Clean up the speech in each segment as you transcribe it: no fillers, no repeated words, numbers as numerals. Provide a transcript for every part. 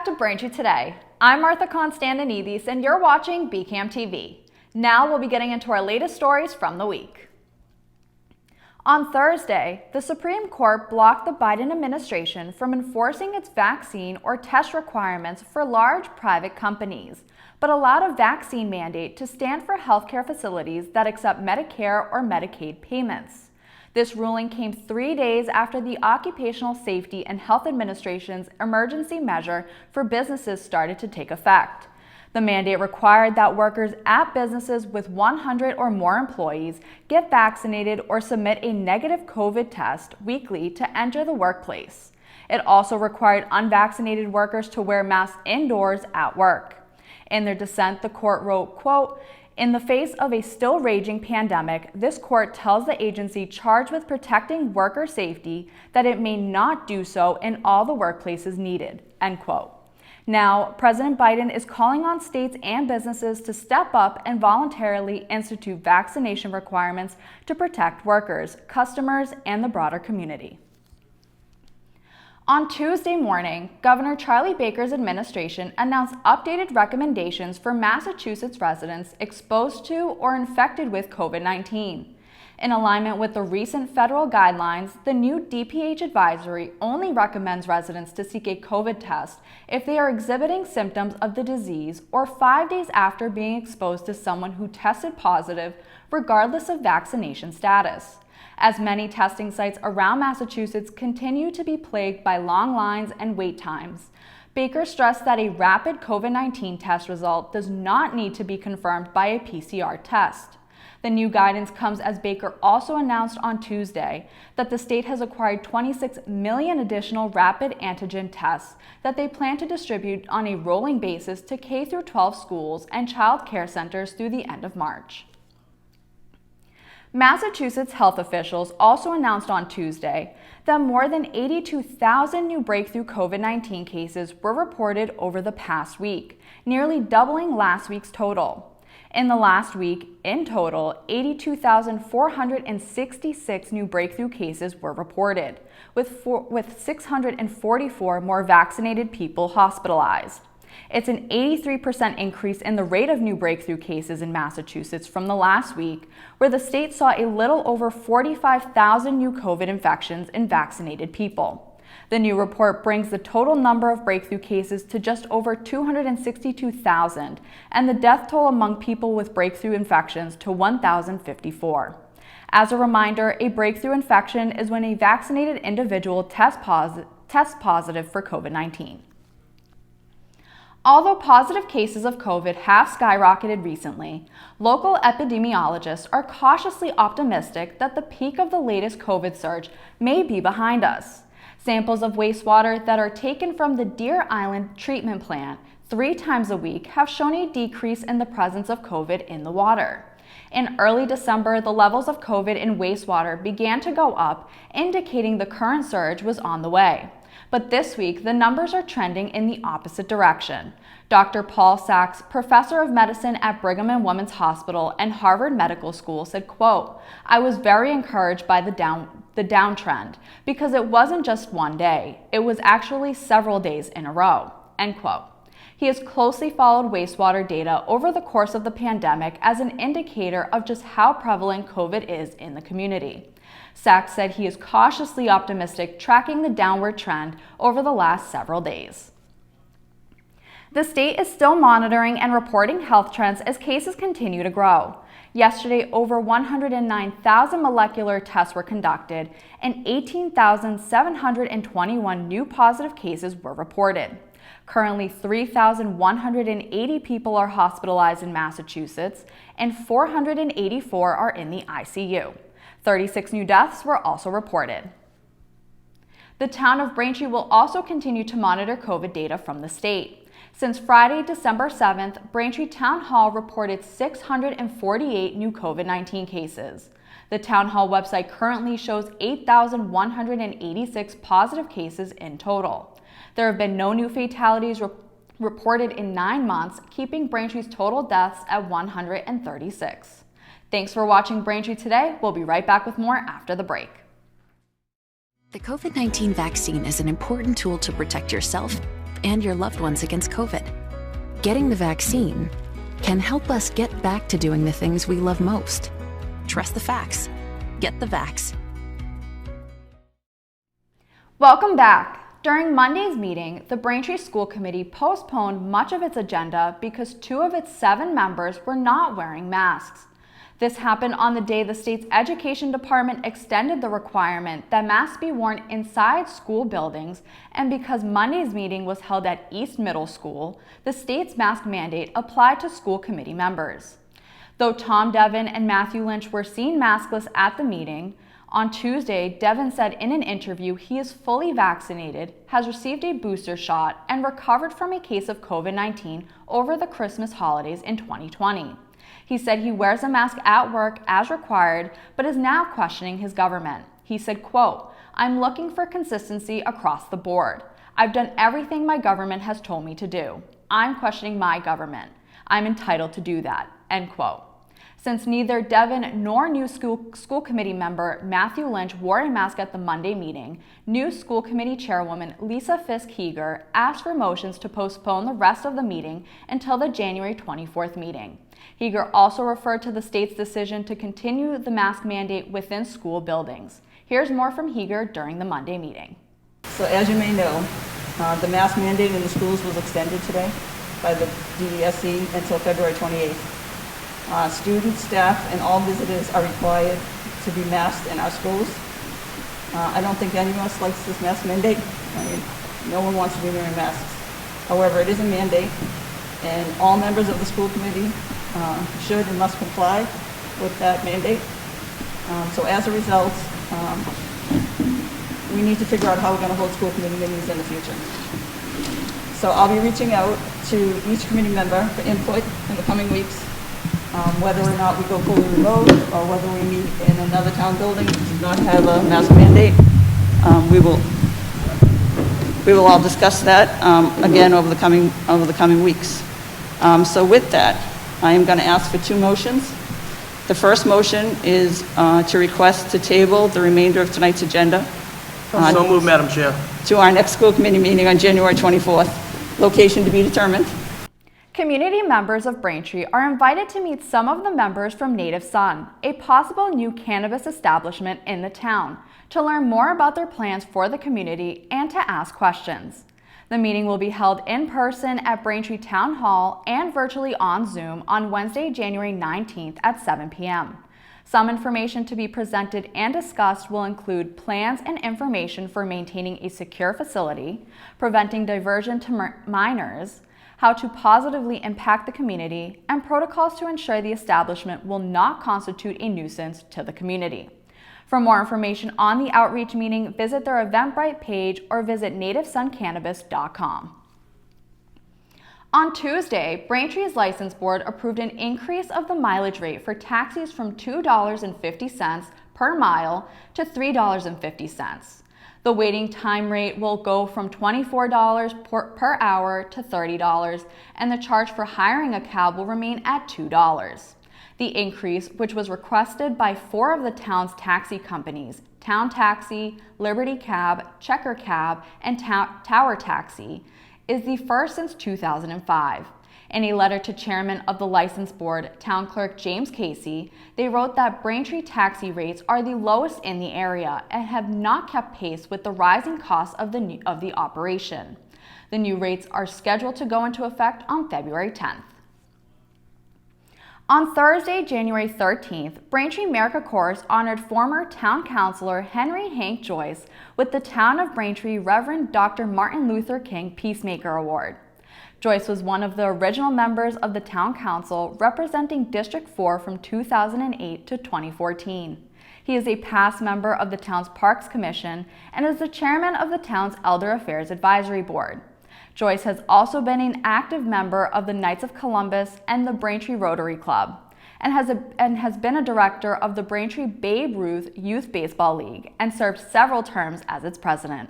back to Braintree Today. I'm Martha Constantinidis and you're watching BCAM TV. Now we'll be getting into our latest stories from the week. On Thursday, the Supreme Court blocked the Biden administration from enforcing its vaccine or test requirements for large private companies, but allowed a vaccine mandate to stand for healthcare facilities that accept Medicare or Medicaid payments. This ruling came 3 days after the Occupational Safety and Health Administration's emergency measure for businesses started to take effect. The mandate required that workers at businesses with 100 or more employees get vaccinated or submit a negative COVID test weekly to enter the workplace. It also required unvaccinated workers to wear masks indoors at work. In their dissent, the court wrote, quote, "In the face of a still raging pandemic, this court tells the agency charged with protecting worker safety that it may not do so in all the workplaces needed," end quote. Now, President Biden is calling on states and businesses to step up and voluntarily institute vaccination requirements to protect workers, customers, and the broader community. On Tuesday morning, Governor Charlie Baker's administration announced updated recommendations for Massachusetts residents exposed to or infected with COVID-19. In alignment with the recent federal guidelines, the new DPH advisory only recommends residents to seek a COVID test if they are exhibiting symptoms of the disease or 5 days after being exposed to someone who tested positive, regardless of vaccination status. As many testing sites around Massachusetts continue to be plagued by long lines and wait times, Baker stressed that a rapid COVID-19 test result does not need to be confirmed by a PCR test. The new guidance comes as Baker also announced on Tuesday that the state has acquired 26 million additional rapid antigen tests that they plan to distribute on a rolling basis to K-12 schools and child care centers through the end of March. Massachusetts health officials also announced on Tuesday that more than 82,000 new breakthrough COVID-19 cases were reported over the past week, nearly doubling last week's total. In the last week, in total, 82,466 new breakthrough cases were reported, with 644 more vaccinated people hospitalized. It's an 83% increase in the rate of new breakthrough cases in Massachusetts from the last week, where the state saw a little over 45,000 new COVID infections in vaccinated people. The new report brings the total number of breakthrough cases to just over 262,000 and the death toll among people with breakthrough infections to 1,054. As a reminder, a breakthrough infection is when a vaccinated individual tests positive for COVID-19. Although positive cases of COVID have skyrocketed recently, local epidemiologists are cautiously optimistic that the peak of the latest COVID surge may be behind us. Samples of wastewater that are taken from the Deer Island treatment plant 3 times a week have shown a decrease in the presence of COVID in the water. In early December, the levels of COVID in wastewater began to go up, indicating the current surge was on the way. But this week, the numbers are trending in the opposite direction. Dr. Paul Sachs, professor of medicine at Brigham and Women's Hospital and Harvard Medical School, said, quote, "I was very encouraged by the downtrend because it wasn't just one day. It was actually several days in a row," end quote. He has closely followed wastewater data over the course of the pandemic as an indicator of just how prevalent COVID is in the community. Sachs said he is cautiously optimistic, tracking the downward trend over the last several days. The state is still monitoring and reporting health trends as cases continue to grow. Yesterday, over 109,000 molecular tests were conducted and 18,721 new positive cases were reported. Currently, 3,180 people are hospitalized in Massachusetts and 484 are in the ICU. 36 new deaths were also reported. The town of Braintree will also continue to monitor COVID data from the state. Since Friday, December 7th, Braintree Town Hall reported 648 new COVID-19 cases. The Town Hall website currently shows 8,186 positive cases in total. There have been no new fatalities reported in 9 months, keeping Braintree's total deaths at 136. Thanks for watching Braintree Today. We'll be right back with more after the break. The COVID-19 vaccine is an important tool to protect yourself and your loved ones against COVID. Getting the vaccine can help us get back to doing the things we love most. Trust the facts. Get the vax. Welcome back. During Monday's meeting, the Braintree School Committee postponed much of its agenda because 2 of its 7 members were not wearing masks. This happened on the day the state's education department extended the requirement that masks be worn inside school buildings, and because Monday's meeting was held at East Middle School, the state's mask mandate applied to school committee members. Though Tom Devon and Matthew Lynch were seen maskless at the meeting, on Tuesday, Devon said in an interview he is fully vaccinated, has received a booster shot, and recovered from a case of COVID-19 over the Christmas holidays in 2020. He said he wears a mask at work as required, but is now questioning his government. He said, quote, "I'm looking for consistency across the board. I've done everything my government has told me to do. I'm questioning my government. I'm entitled to do that," end quote. Since neither Devon nor new school committee member Matthew Lynch wore a mask at the Monday meeting, new school committee chairwoman Lisa Fisk-Heger asked for motions to postpone the rest of the meeting until the January 24th meeting. Heger also referred to the state's decision to continue the mask mandate within school buildings. Here's more from Heger during the Monday meeting. So as you may know, the mask mandate in the schools was extended today by the DESC until February 28th. Students, staff, and all visitors are required to be masked in our schools. I don't think any of us likes this mask mandate. I mean, no one wants to be wearing masks. However, it is a mandate, and all members of the school committee should and must comply with that mandate. So as a result, we need to figure out how we're going to hold school committee meetings in the future. So I'll be reaching out to each committee member for input in the coming weeks. Whether or not we go fully remote or whether we meet in another town building that does not have a mask mandate, we will all discuss that again over the coming weeks. So with that, I am going to ask for 2 motions. The first motion is to request to table the remainder of tonight's agenda. So moved, Madam Chair. To our next school committee meeting on January 24th. Location to be determined. Community members of Braintree are invited to meet some of the members from Native Sun, a possible new cannabis establishment in the town, to learn more about their plans for the community and to ask questions. The meeting will be held in person at Braintree Town Hall and virtually on Zoom on Wednesday, January 19th at 7 p.m. Some information to be presented and discussed will include plans and information for maintaining a secure facility, preventing diversion to minors, how to positively impact the community, and protocols to ensure the establishment will not constitute a nuisance to the community. For more information on the outreach meeting, visit their Eventbrite page or visit nativesuncannabis.com. On Tuesday, Braintree's License Board approved an increase of the mileage rate for taxis from $2.50 per mile to $3.50. The waiting time rate will go from $24 per hour to $30, and the charge for hiring a cab will remain at $2. The increase, which was requested by 4 of the town's taxi companies, Town Taxi, Liberty Cab, Checker Cab, and Tower Taxi, is the first since 2005. In a letter to Chairman of the License Board, Town Clerk James Casey, they wrote that Braintree taxi rates are the lowest in the area and have not kept pace with the rising costs of the operation. The new rates are scheduled to go into effect on February 10th. On Thursday, January 13th, Braintree AmeriCorps honored former Town Councilor Henry Hank Joyce with the Town of Braintree Reverend Dr. Martin Luther King Peacemaker Award. Joyce was one of the original members of the Town Council representing District 4 from 2008 to 2014. He is a past member of the town's Parks Commission and is the chairman of the town's Elder Affairs Advisory Board. Joyce has also been an active member of the Knights of Columbus and the Braintree Rotary Club, and has been a director of the Braintree Babe Ruth Youth Baseball League and served several terms as its president.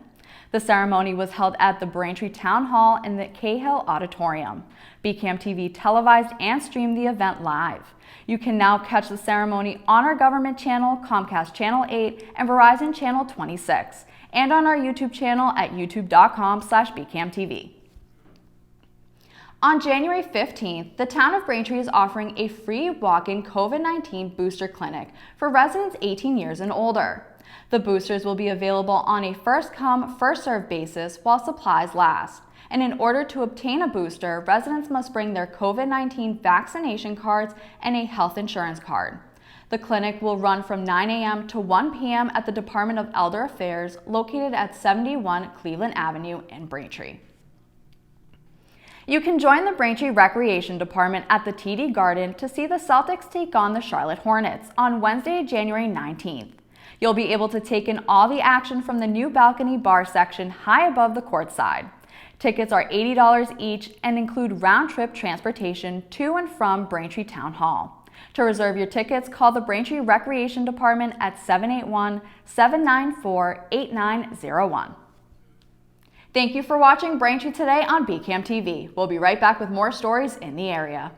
The ceremony was held at the Braintree Town Hall in the Cahill Auditorium. BCAM TV televised and streamed the event live. You can now catch the ceremony on our government channel, Comcast Channel 8, and Verizon Channel 26, and on our YouTube channel at youtube.com/BCAMTV. On January 15th, the town of Braintree is offering a free walk-in COVID-19 booster clinic for residents 18 years and older. The boosters will be available on a first-come, first-served basis while supplies last. And in order to obtain a booster, residents must bring their COVID-19 vaccination cards and a health insurance card. The clinic will run from 9 a.m. to 1 p.m. at the Department of Elder Affairs, located at 71 Cleveland Avenue in Braintree. You can join the Braintree Recreation Department at the TD Garden to see the Celtics take on the Charlotte Hornets on Wednesday, January 19th. You'll be able to take in all the action from the new balcony bar section high above the courtside. Tickets are $80 each and include round-trip transportation to and from Braintree Town Hall. To reserve your tickets, call the Braintree Recreation Department at 781-794-8901. Thank you for watching Braintree Today on BCAM TV. We'll be right back with more stories in the area.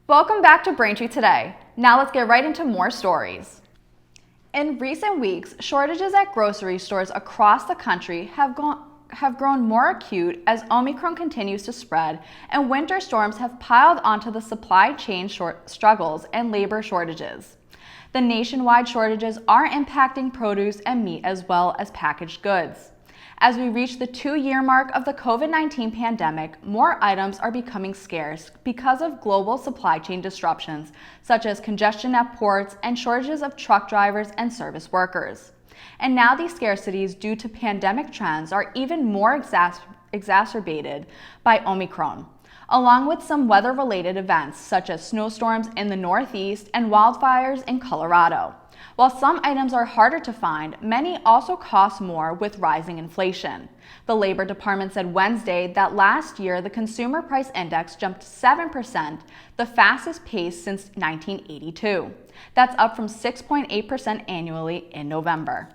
Welcome back to Braintree Today. Now let's get right into more stories. In recent weeks, shortages at grocery stores across the country have grown more acute as Omicron continues to spread and winter storms have piled onto the supply chain struggles and labor shortages. The nationwide shortages are impacting produce and meat as well as packaged goods. As we reach the 2-year mark of the COVID-19 pandemic, more items are becoming scarce because of global supply chain disruptions, such as congestion at ports and shortages of truck drivers and service workers. And now these scarcities due to pandemic trends are even more exacerbated by Omicron, along with some weather-related events such as snowstorms in the Northeast and wildfires in Colorado. While some items are harder to find, many also cost more with rising inflation. The Labor Department said Wednesday that last year the Consumer Price Index jumped 7%, the fastest pace since 1982. That's up from 6.8% annually in November.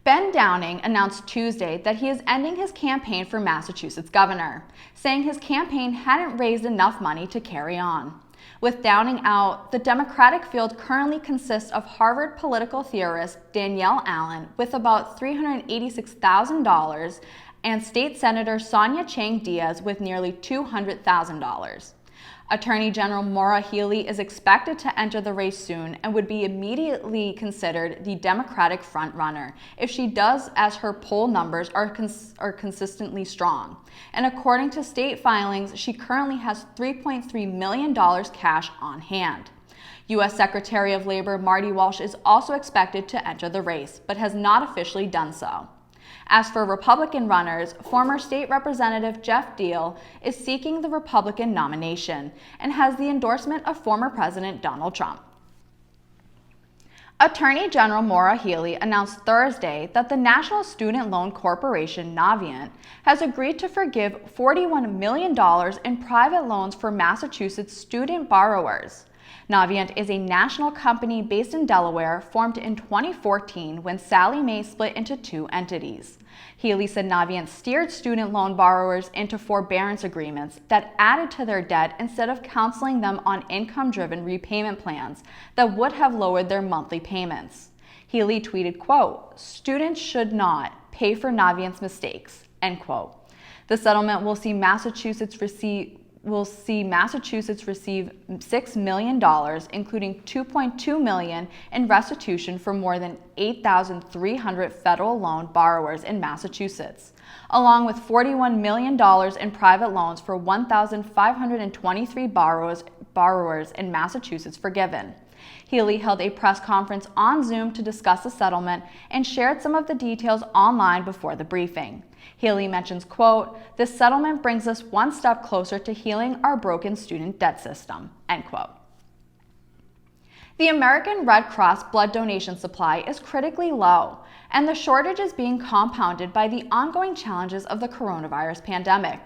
Ben Downing announced Tuesday that he is ending his campaign for Massachusetts governor, saying his campaign hadn't raised enough money to carry on. With Downing out, the Democratic field currently consists of Harvard political theorist Danielle Allen with about $386,000 and State Senator Sonia Chang Diaz with nearly $200,000. Attorney General Maura Healey is expected to enter the race soon and would be immediately considered the Democratic frontrunner if she does, as her poll numbers are consistently strong. And according to state filings, she currently has $3.3 million cash on hand. U.S. Secretary of Labor Marty Walsh is also expected to enter the race, but has not officially done so. As for Republican runners, former State Representative Jeff Deal is seeking the Republican nomination and has the endorsement of former President Donald Trump. Attorney General Maura Healey announced Thursday that the National Student Loan Corporation, Navient, has agreed to forgive $41 million in private loans for Massachusetts student borrowers. Navient is a national company based in Delaware, formed in 2014 when Sallie Mae split into 2 entities. Healey said Navient steered student loan borrowers into forbearance agreements that added to their debt instead of counseling them on income-driven repayment plans that would have lowered their monthly payments. Healey tweeted, quote, "Students should not pay for Navient's mistakes," end quote. The settlement will see Massachusetts receive $6 million, including $2.2 million in restitution for more than 8,300 federal loan borrowers in Massachusetts, along with $41 million in private loans for 1,523 borrowers in Massachusetts forgiven. Healey held a press conference on Zoom to discuss the settlement and shared some of the details online before the briefing. Healey mentions, quote, "This settlement brings us one step closer to healing our broken student debt system," end quote. The American Red Cross blood donation supply is critically low, and the shortage is being compounded by the ongoing challenges of the coronavirus pandemic.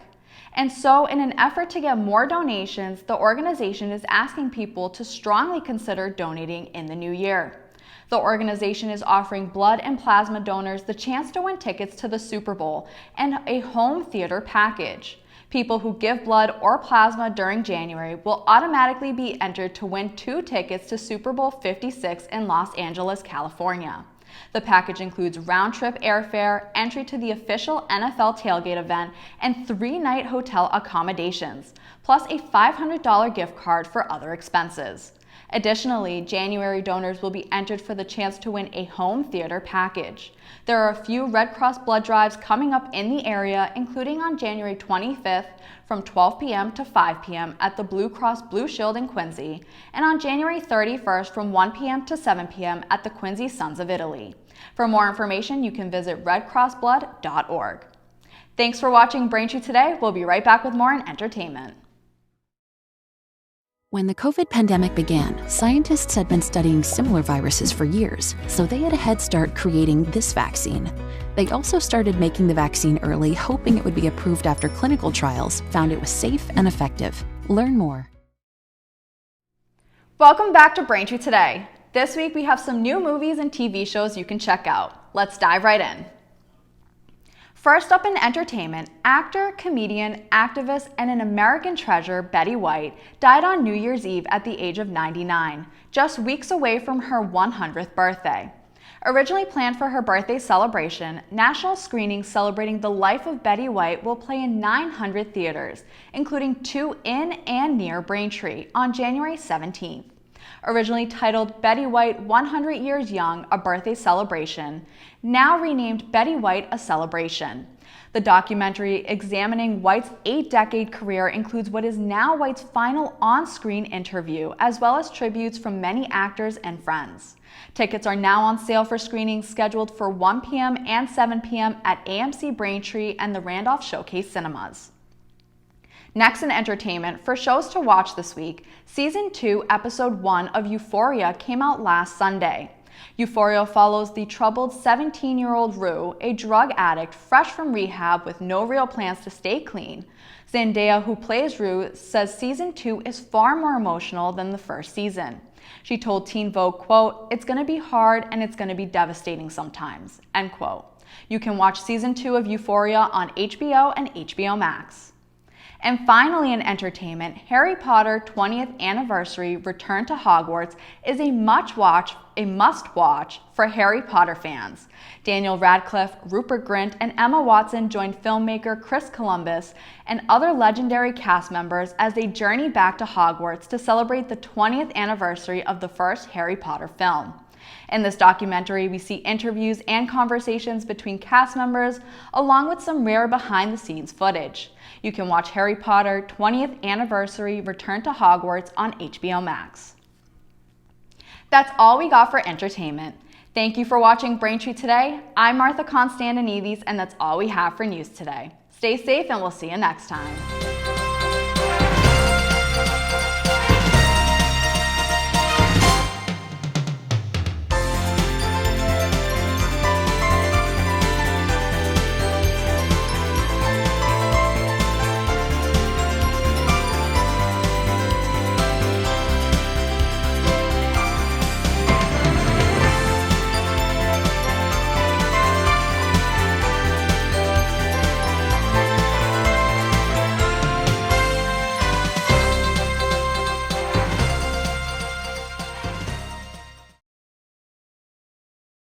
And so, in an effort to get more donations, the organization is asking people to strongly consider donating in the new year. The organization is offering blood and plasma donors the chance to win tickets to the Super Bowl and a home theater package. People who give blood or plasma during January will automatically be entered to win 2 tickets to Super Bowl 56 in Los Angeles, California. The package includes round-trip airfare, entry to the official NFL tailgate event, and 3-night hotel accommodations, plus a $500 gift card for other expenses. Additionally, January donors will be entered for the chance to win a home theater package. There are a few Red Cross blood drives coming up in the area, including on January 25th from 12 p.m. to 5 p.m. at the Blue Cross Blue Shield in Quincy, and on January 31st from 1 p.m. to 7 p.m. at the Quincy Sons of Italy. For more information, you can visit redcrossblood.org. Thanks for watching Braintree Today. We'll be right back with more in entertainment. When the COVID pandemic began, scientists had been studying similar viruses for years, so they had a head start creating this vaccine. They also started making the vaccine early, hoping it would be approved after clinical trials found it was safe and effective. Learn more. Welcome back to Braintree Today. This week we have some new movies and TV shows you can check out. Let's dive right in. First up in entertainment, actor, comedian, activist, and an American treasure, Betty White, died on New Year's Eve at the age of 99, just weeks away from her 100th birthday. Originally planned for her birthday celebration, national screenings celebrating the life of Betty White will play in 900 theaters, including 2 in and near Braintree, on January 17th. Originally titled Betty White 100 Years Young, A Birthday Celebration, now renamed Betty White, A Celebration. The documentary examining White's 8-decade career includes what is now White's final on-screen interview, as well as tributes from many actors and friends. Tickets are now on sale for screenings scheduled for 1 p.m. and 7 p.m. at AMC Braintree and the Randolph Showcase Cinemas. Next in entertainment, for shows to watch this week, Season 2, Episode 1 of Euphoria came out last Sunday. Euphoria follows the troubled 17-year-old Rue, a drug addict fresh from rehab with no real plans to stay clean. Zendaya, who plays Rue, says Season 2 is far more emotional than the first season. She told Teen Vogue, quote, "It's going to be hard and it's going to be devastating sometimes," end quote. You can watch Season 2 of Euphoria on HBO and HBO Max. And finally in entertainment, Harry Potter 20th Anniversary Return to Hogwarts is a must-watch for Harry Potter fans. Daniel Radcliffe, Rupert Grint, and Emma Watson joined filmmaker Chris Columbus and other legendary cast members as they journey back to Hogwarts to celebrate the 20th anniversary of the first Harry Potter film. In this documentary, we see interviews and conversations between cast members, along with some rare behind-the-scenes footage. You can watch Harry Potter 20th Anniversary Return to Hogwarts on HBO Max. That's all we got for entertainment. Thank you for watching Braintree Today. I'm Martha Constantinides, and that's all we have for news today. Stay safe, and we'll see you next time.